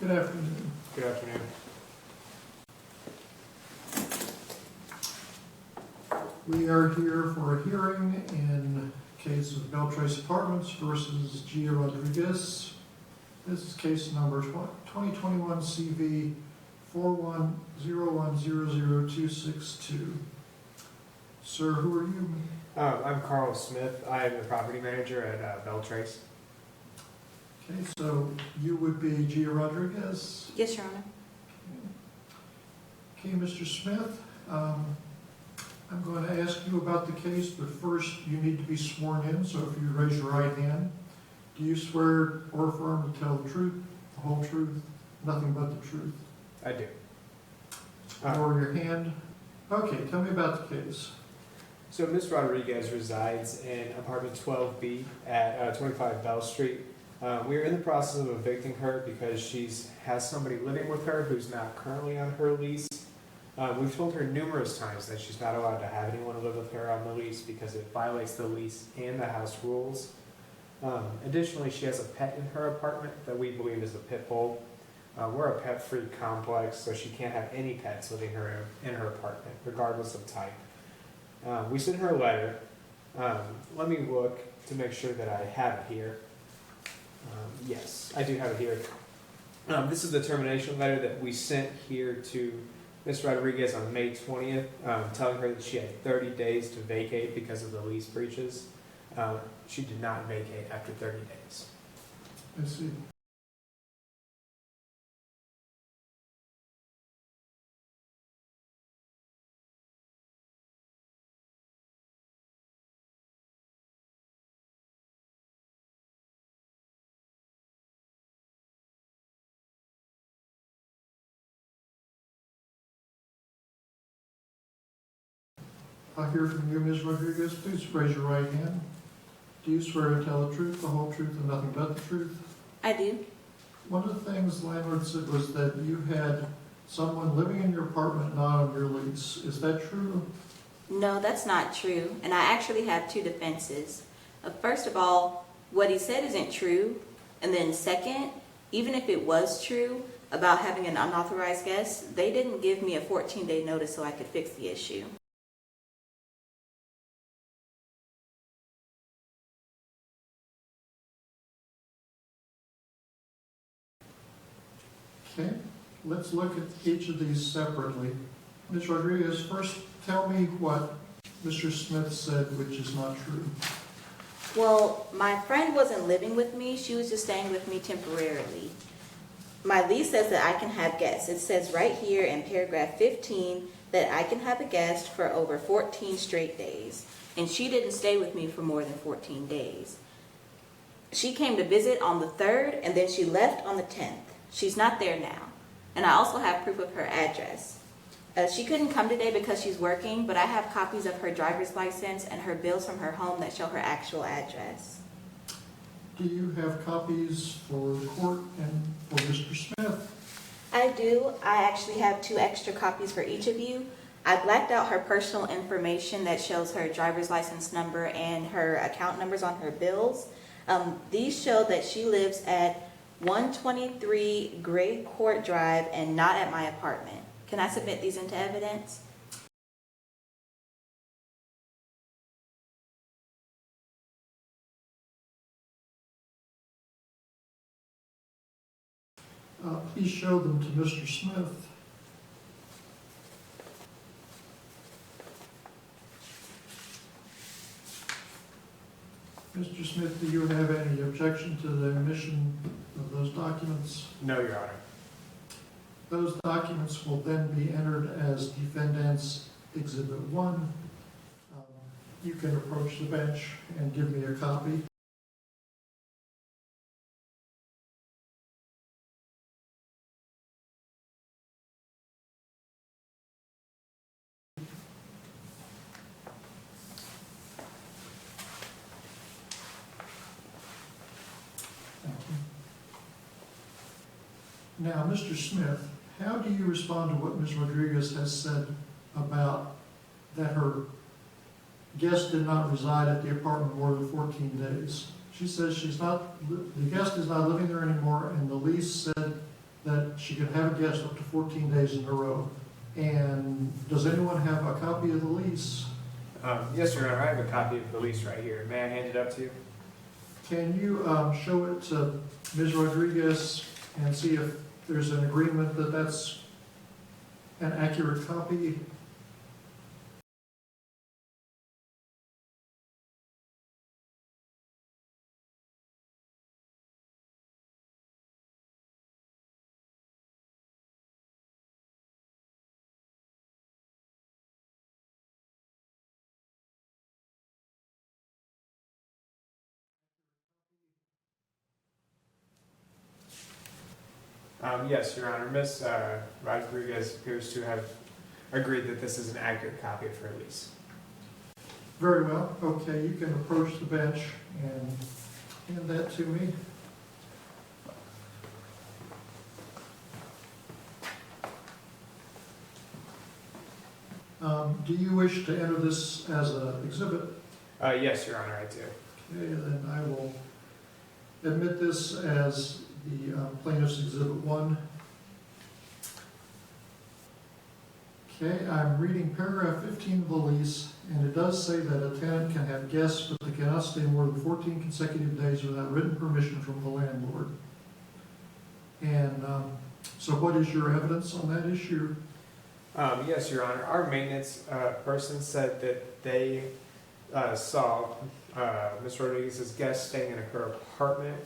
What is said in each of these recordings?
Good afternoon. Good afternoon. We are here for a hearing in case of Beltrace Apartments versus Gia Rodriguez. This is case number 2021 CV 410100262. Sir, who are you? I'm Carl Smith. I am the property manager at Beltrace. Okay, so you would be Gia Rodriguez? Yes, Your Honor. Okay, Mr. Smith, I'm going to ask you about the case, but first you need to be sworn in, so if you raise your right hand. Do you swear or affirm to tell the truth, the whole truth, nothing but the truth? I do. Lower your hand. Okay, tell me about the case. So Ms. Rodriguez resides in apartment 12B at 25 Bell Street. We are in the process of evicting her because she has somebody living with her who's not currently on her lease. We've told her numerous times that she's not allowed to have anyone live with her on the lease because it violates the lease and the house rules. Additionally, she has a pet in her apartment that we believe is a pit bull. We're a pet-free complex, so she can't have any pets living in her apartment, regardless of type. We sent her a letter. Let me look to make sure that I have it here. Yes, I do have it here. This is the termination letter that we sent here to Ms. Rodriguez on May 20th, telling her that she had 30 days to vacate because of the lease breaches. She did not vacate after 30 days. I see. I'll hear from you, Ms. Rodriguez. Please raise your right hand. Do you swear to tell the truth, the whole truth, and nothing but the truth? I do. One of the things the landlord said was that you had someone living in your apartment not on your lease. Is that true? No, that's not true. And I actually have two defenses. First of all, what he said isn't true. And then second, even if it was true about having an unauthorized guest, they didn't give me a 14-day notice so I could fix the issue. Okay, let's look at each of these separately. Ms. Rodriguez, first tell me what Mr. Smith said, which is not true. Well, my friend wasn't living with me. She was just staying with me temporarily. My lease says that I can have guests. It says right here in paragraph 15 that I can have a guest for over 14 straight days. And she didn't stay with me for more than 14 days. She came to visit on the 3rd and then she left on the 10th. She's not there now. And I also have proof of her address. She couldn't come today because she's working, but I have copies of her driver's license and her bills from her home that show her actual address. Do you have copies for the court and for Mr. Smith? I do. I actually have 2 extra copies for each of you. I blacked out her personal information that shows her driver's license number and her account numbers on her bills. These show that she lives at 123 Gray Court Drive and not at my apartment. Can I submit these into evidence? Please show them to Mr. Smith. Mr. Smith, do you have any objection to the omission of those documents? No, Your Honor. Those documents will then be entered as Defendant's Exhibit 1. You can approach the bench and give me a copy. Now, Mr. Smith, how do you respond to what Ms. Rodriguez has said about that her guest did not reside at the apartment more than 14 days? She says the guest is not living there anymore, and the lease said that she can have a guest up to 14 days in a row. And does anyone have a copy of the lease? Yes, Your Honor, I have a copy of the lease right here. May I hand it up to you? Can you show it to Ms. Rodriguez and see if there's an agreement that that's an accurate copy? Yes, Your Honor. Ms. Rodriguez appears to have agreed that this is an accurate copy of her lease. Very well. Okay, you can approach the bench and hand that to me. Do you wish to enter this as an exhibit? Yes, Your Honor, I do. Okay, then I will admit this as the plaintiff's exhibit 1. Okay, I'm reading paragraph 15 of the lease, and it does say that a tenant can have guests, but they cannot stay more than 14 consecutive days without written permission from the landlord. And so what is your evidence on that issue? Yes, Your Honor. Our maintenance person said that they saw Ms. Rodriguez's guest staying in her apartment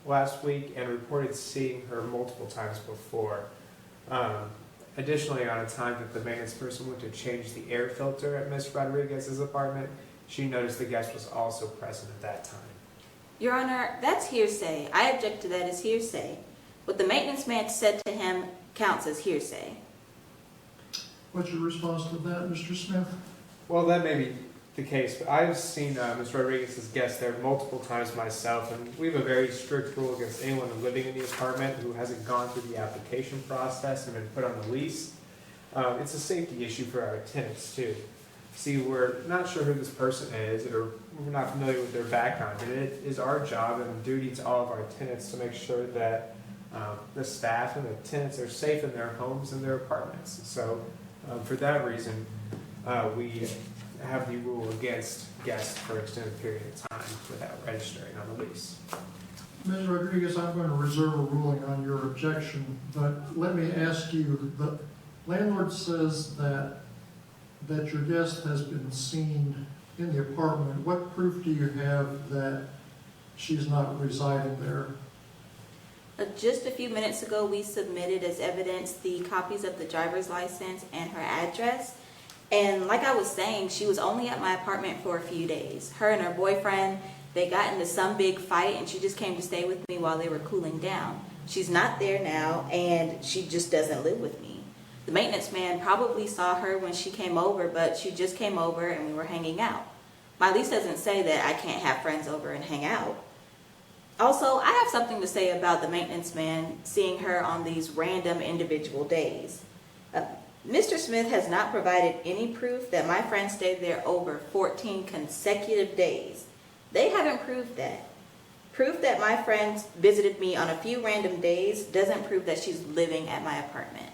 last week and reported seeing her multiple times before. Additionally, on a time that the maintenance person went to change the air filter at Ms. Rodriguez's apartment, she noticed the guest was also present at that time. Your Honor, that's hearsay. I object to that as hearsay. What the maintenance man said to him counts as hearsay. What's your response to that, Mr. Smith? Well, that may be the case, but I've seen Ms. Rodriguez's guest there multiple times myself, and we have a very strict rule against anyone living in the apartment who hasn't gone through the application process and been put on the lease. It's a safety issue for our tenants, too. See, we're not sure who this person is, or we're not familiar with their background, and it is our job and duty to all of our tenants to make sure that the staff and the tenants are safe in their homes and their apartments. So, for that reason, we have the rule against guests for an extended period of time without registering on the lease. Ms. Rodriguez, I'm going to reserve a ruling on your objection, but let me ask you, the landlord says that your guest has been seen in the apartment. What proof do you have that she's not residing there? Just a few minutes ago, we submitted as evidence the copies of the driver's license and her address. And like I was saying, she was only at my apartment for a few days. Her and her boyfriend, they got into some big fight, and she just came to stay with me while they were cooling down. She's not there now, and she just doesn't live with me. The maintenance man probably saw her when she came over, but she just came over and we were hanging out. My lease doesn't say that I can't have friends over and hang out. Also, I have something to say about the maintenance man seeing her on these random individual days. Mr. Smith has not provided any proof that my friend stayed there over 14 consecutive days. They haven't proved that. Proof that my friend visited me on a few random days doesn't prove that she's living at my apartment.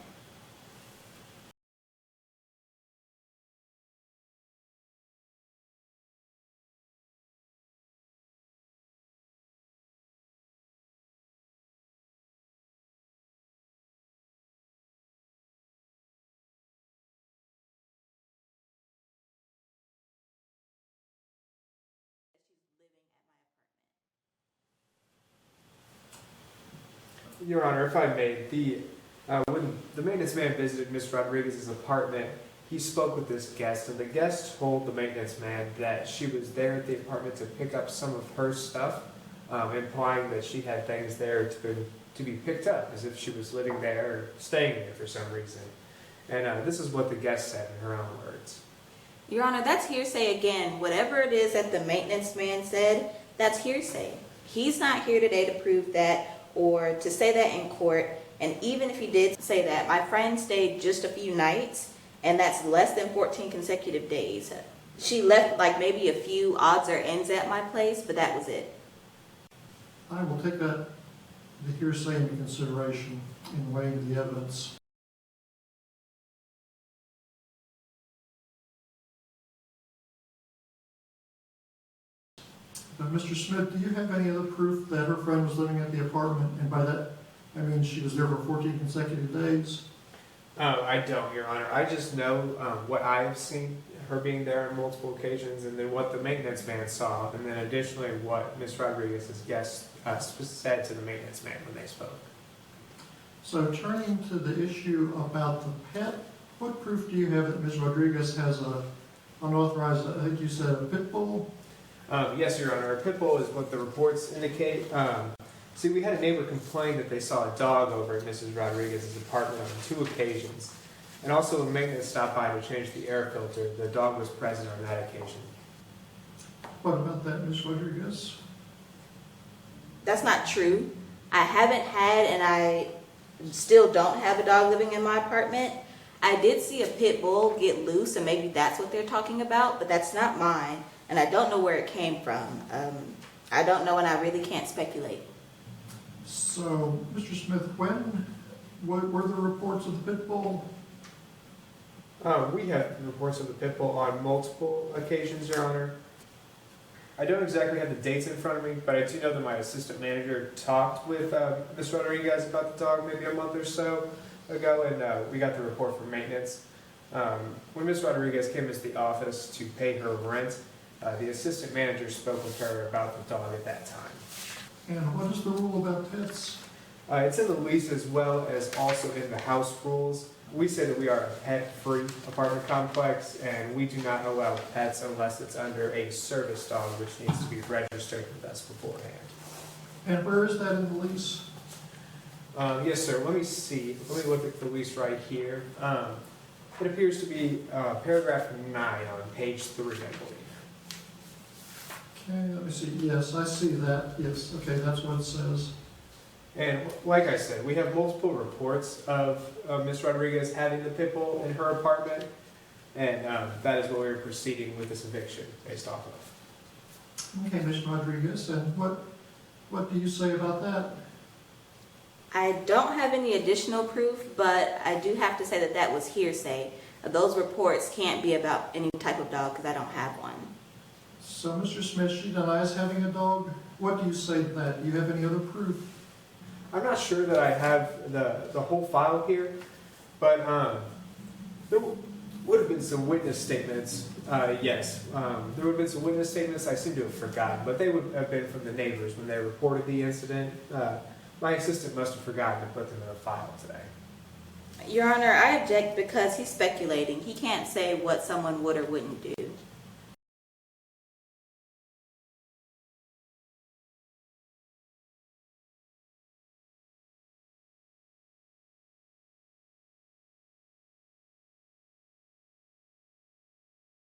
Your Honor, if I may, when the maintenance man visited Ms. Rodriguez's apartment, he spoke with this guest, and the guest told the maintenance man that she was there at the apartment to pick up some of her stuff, implying that she had things there to be picked up, as if she was living there or staying there for some reason. And this is what the guest said in her own words. Your Honor, that's hearsay again. Whatever it is that the maintenance man said, that's hearsay. He's not here today to prove that or to say that in court. And even if he did say that, my friend stayed just a few nights, and that's less than 14 consecutive days. She left like maybe a few odds or ends at my place, but that was it. I will take that, the hearsay into consideration. in weighing the evidence. Mr. Smith, do you have any other proof that her friend was living at the apartment? And by that, I mean she was there for 14 consecutive days? I don't, Your Honor. I just know what I have seen, her being there on multiple occasions, and then what the maintenance man saw, and then additionally what Ms. Rodriguez's guest said to the maintenance man when they spoke. So turning to the issue about the pet, what proof do you have that Ms. Rodriguez has a unauthorized, I think you said a pit bull? Yes, Your Honor. A pit bull is what the reports indicate. See, we had a neighbor complain that they saw a dog over at Mrs. Rodriguez's apartment on 2 occasions. And also when maintenance stopped by to change the air filter, the dog was present on that occasion. What about that, Ms. Rodriguez? That's not true. I haven't had, and I still don't have a dog living in my apartment. I did see a pit bull get loose, and maybe that's what they're talking about, but that's not mine, and I don't know where it came from. I don't know, and I really can't speculate. So, Mr. Smith, when were the reports of the pit bull? We have reports of the pit bull on multiple occasions, Your Honor. I don't exactly have the dates in front of me, but I do know that my assistant manager talked with Ms. Rodriguez about the dog maybe a month or so ago, and we got the report from maintenance. When Ms. Rodriguez came into the office to pay her rent, the assistant manager spoke with her about the dog at that time. And what is the rule about pets? It's in the lease as well as also in the house rules. We say that we are a pet-free apartment complex, and we do not allow pets unless it's under a service dog, which needs to be registered with us beforehand. And where is that in the lease? Yes, sir. Let me see. Let me look at the lease right here. It appears to be paragraph 9 on page 3, I believe. Okay, let me see. Yes, I see that. Yes, okay, that's what it says. And like I said, we have multiple reports of Ms. Rodriguez having the pit bull in her apartment, and that is what we're proceeding with this eviction based off of. Okay, Ms. Rodriguez, and what do you say about that? I don't have any additional proof, but I do have to say that that was hearsay. Those reports can't be about any type of dog because I don't have one. So, Mr. Smith, she denies having a dog. What do you say to that? Do you have any other proof? I'm not sure that I have the whole file here, but there would have been some witness statements. Yes, there would have been some witness statements I seem to have forgotten, but they would have been from the neighbors when they reported the incident. My assistant must have forgotten to put them in a file today. Your Honor, I object because he's speculating. He can't say what someone would or wouldn't do.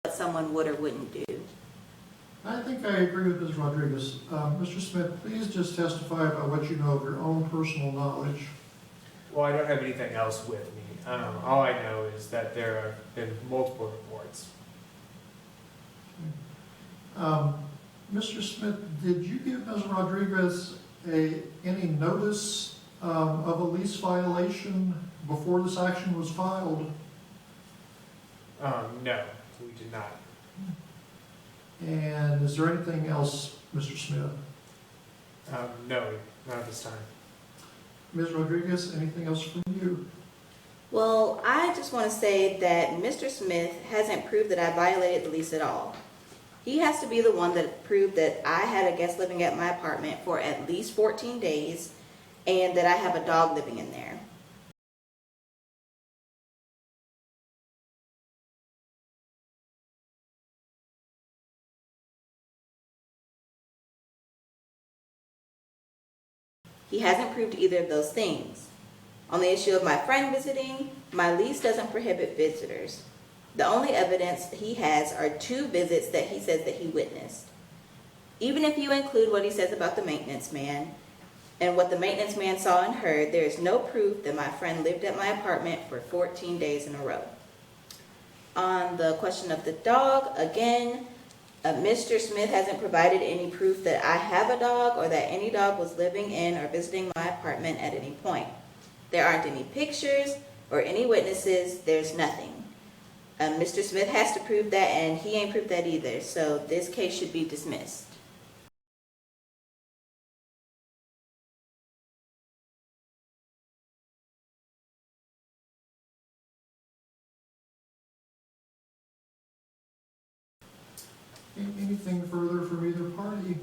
What someone would or wouldn't do. I think I agree with Ms. Rodriguez. Mr. Smith, please just testify about what you know of your own personal knowledge. Well, I don't have anything else with me. All I know is that there have been multiple reports. Mr. Smith, did you give Ms. Rodriguez any notice of a lease violation before this action was filed? No, we did not. And is there anything else, Mr. Smith? No, not at this time. Ms. Rodriguez, anything else from you? Well, I just want to say that Mr. Smith hasn't proved that I violated the lease at all. He has to be the one that proved that I had a guest living at my apartment for at least 14 days and that I have a dog living in there. He hasn't proved either of those things. On the issue of my friend visiting, my lease doesn't prohibit visitors. The only evidence he has are 2 visits that he says that he witnessed. Even if you include what he says about the maintenance man and what the maintenance man saw and heard, there is no proof that my friend lived at my apartment for 14 days in a row. On the question of the dog, again, Mr. Smith hasn't provided any proof that I have a dog or that any dog was living in or visiting my apartment at any point. There aren't any pictures or any witnesses. There's nothing. Mr. Smith has to prove that, and he ain't proved that either. So this case should be dismissed. Anything further from either party?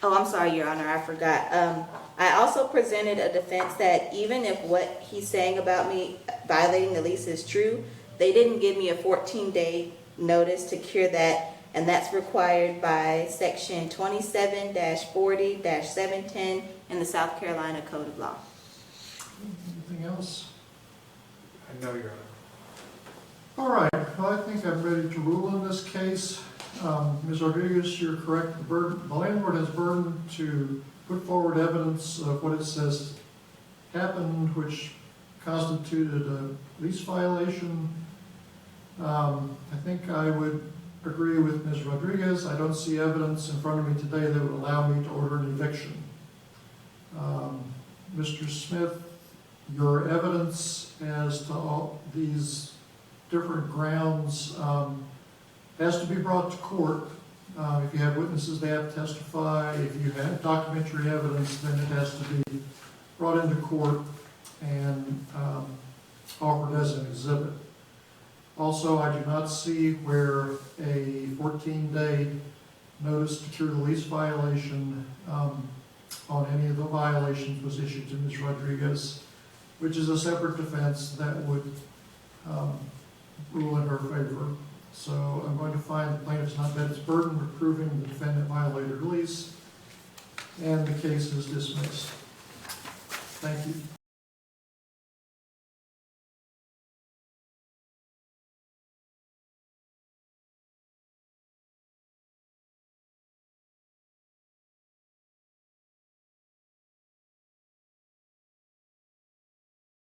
Oh, I'm sorry, Your Honor, I forgot. I also presented a defense that even if what he's saying about me violating the lease is true, they didn't give me a 14-day notice to cure that, and that's required by Section 27-40-710 in the South Carolina Code of Law. Anything else? No, Your Honor. All right, well, I think I'm ready to rule in this case. Ms. Rodriguez, you're correct. The landlord has burden to put forward evidence of what it says happened, which constituted a lease violation. I think I would agree with Ms. Rodriguez. I don't see evidence in front of me today that would allow me to order an eviction. Mr. Smith, your evidence as to all these different grounds has to be brought to court. If you have witnesses, they have to testify. If you have documentary evidence, then it has to be brought into court and offered as an exhibit. Also, I do not see where a 14-day notice to cure the lease violation on any of the violations was issued to Ms. Rodriguez, which is a separate defense that would rule in her favor. So I'm going to find the plaintiff's not met its burden of proving the defendant violated lease, and the case is dismissed. Thank you.